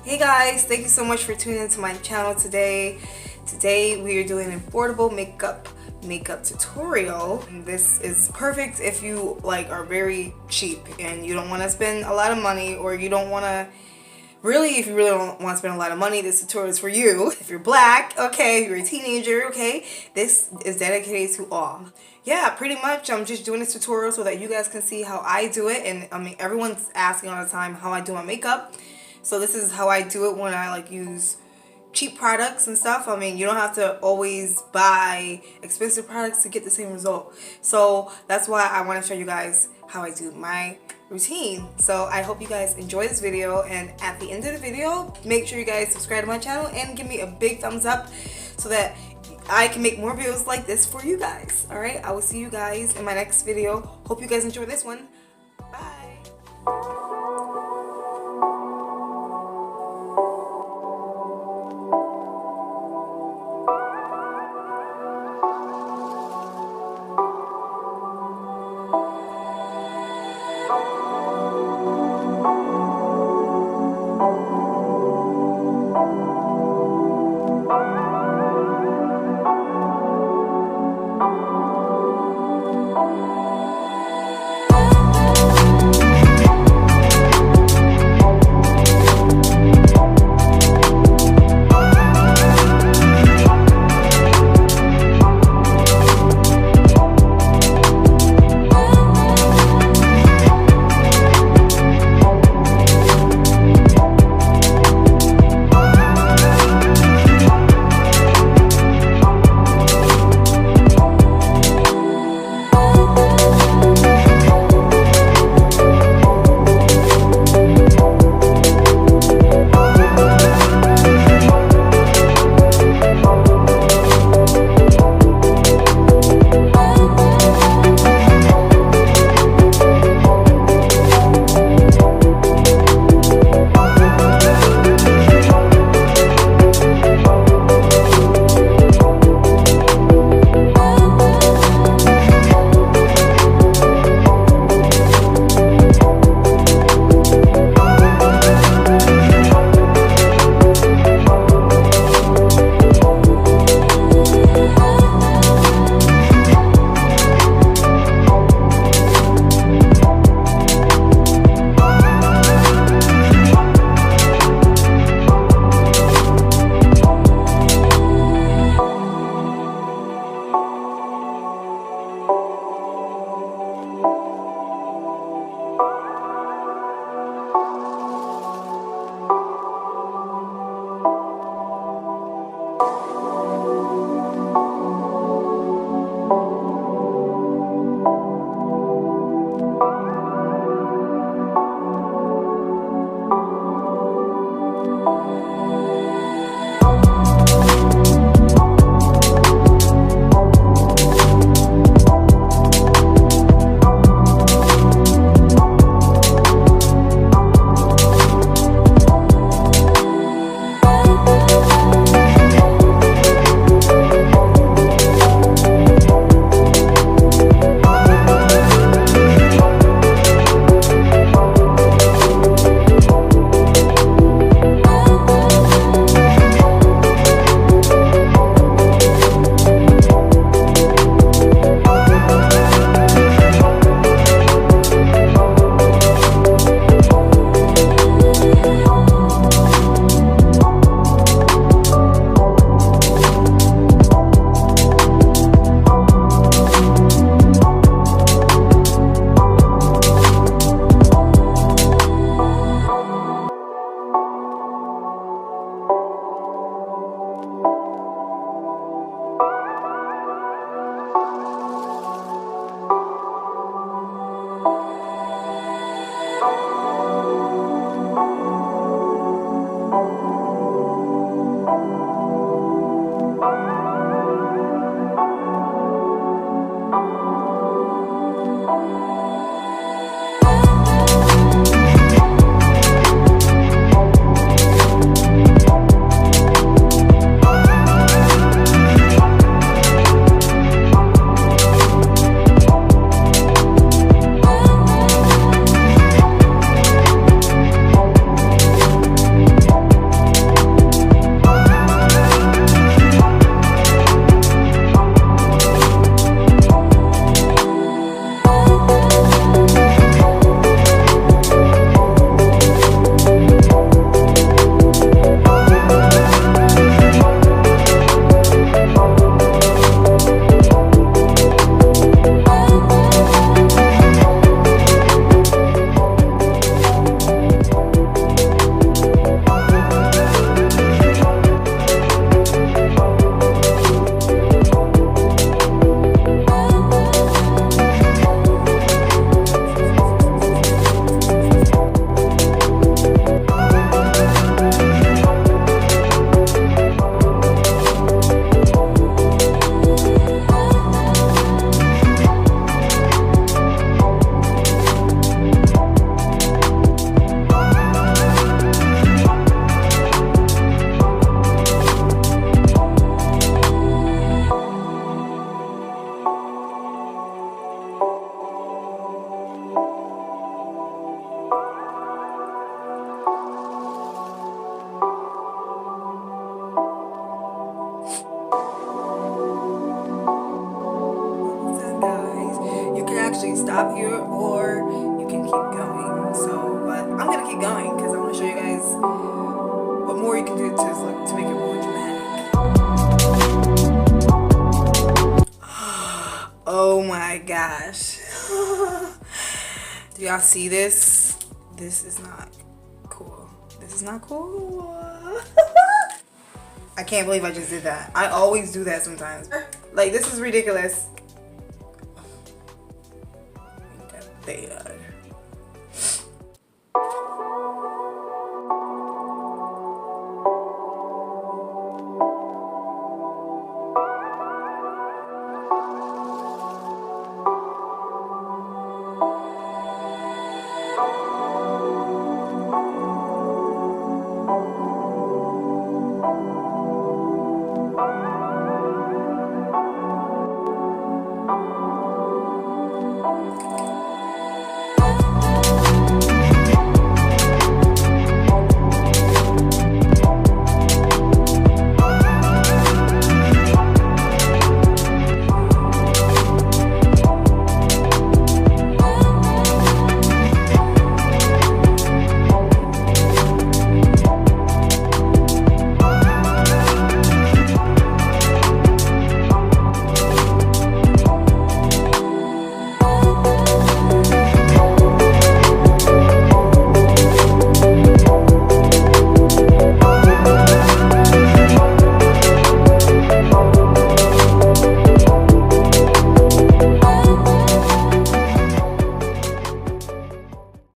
Hey guys, thank you so much for tuning into my channel today. Today we are doing an affordable makeup tutorial. And this is perfect if you are very cheap and you don't want to spend a lot of money, or you don't want to if you really don't want to spend a lot of money, this tutorial is for you. If you're black, okay, if you're a teenager, okay, this is dedicated to all. Yeah, pretty much I'm just doing this tutorial so that you guys can see how I do it. And I mean, everyone's asking all the time how I do my makeup. So this is how I do it when I use cheap products and stuff. I mean, you don't have to always buy expensive products to get the same result. So that's why I want to show you guys how I do my routine. So I hope you guys enjoy this video, and at the end of the video, make sure you guys subscribe to my channel and give me a big thumbs up so that I can make more videos like this for you guys. Alright, I will see you guys in my next video. Hope you guys enjoy this one. Bye! stop here or you can keep going. So, but I'm gonna keep going because I want to show you guys what more you can do to make it more dramatic. Oh my gosh. Do y'all see this? This is not cool. This is not cool. I can't believe I just did that. I always do that sometimes. Like, this is ridiculous.